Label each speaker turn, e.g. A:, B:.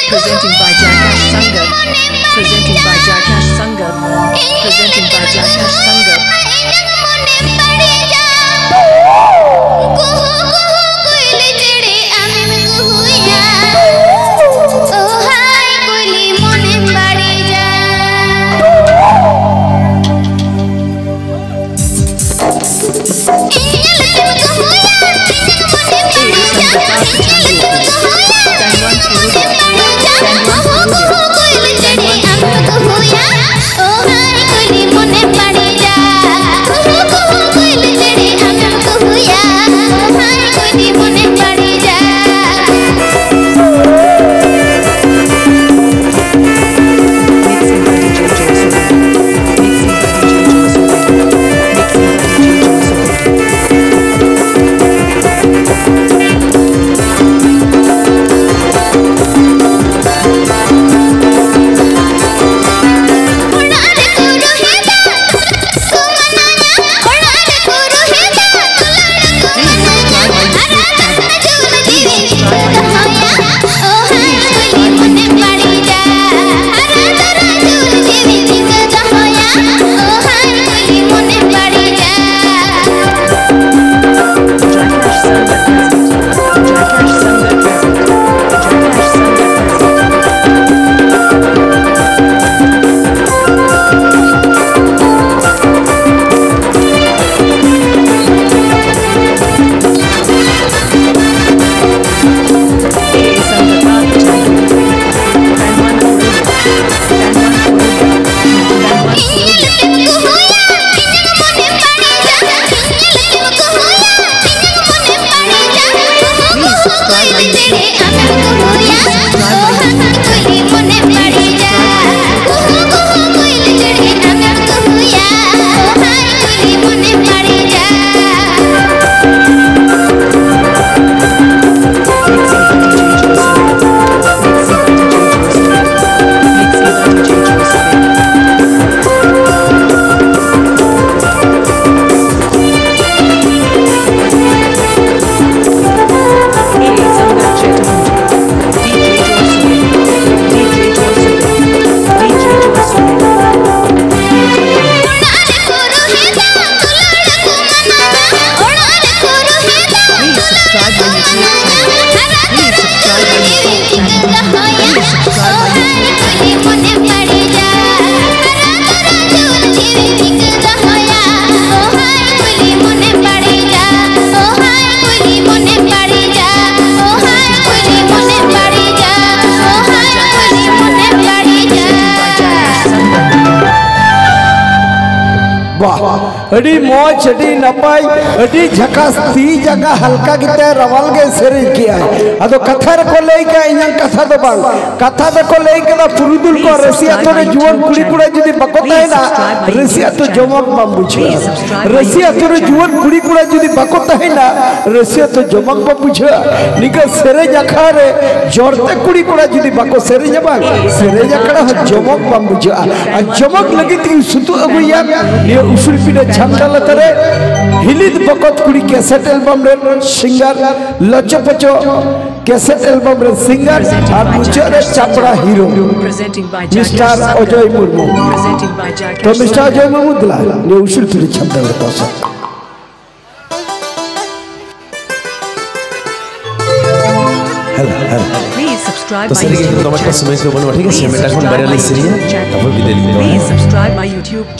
A: Presenting by Jackass Sangam. Presenting by Jackass Sangam. Presenting by Jackass Sangam.
B: अड़ी मौज अड़ी नपाई अड़ी झकास ती जगह हल्का किते रवाल के सेरे किया अदो कथा को लेके इयां कथा दो बांग कथा को लेके ना पुरुदुल को रसिया तो जुवन कुड़ी कुड़ा जदी बकोता है ना रसिया तो जमक बाबूछा रसिया तो जुवन कुड़ी कुड़ा जदी बकोता है ना रसिया तो जमक बाबूछा निका सेरे जखा रे जोरते कुड़ी कुड़ा जदी बको सेरे जबा सेरे जकड़ा जमक बाबूछा आ जमक लगी ती सुतु अगुया ये उफुल पिने छंदल तरे हिलित बकत कुड़ी कैसेट एल्बम रे सिंगर लचो पचो कैसेट एल्बम रे सिंगर और मुचरे चापड़ा हीरो मिस्टर अजय मुर्मू तो मिस्टर अजय मुर्मू दिला ये उफुल पिने छंदल तोसा
C: तो सर ये तो मत समझ लो बनो ठीक है मैं टाइम बारे वाली सीरीज है तब भी दे लीजिए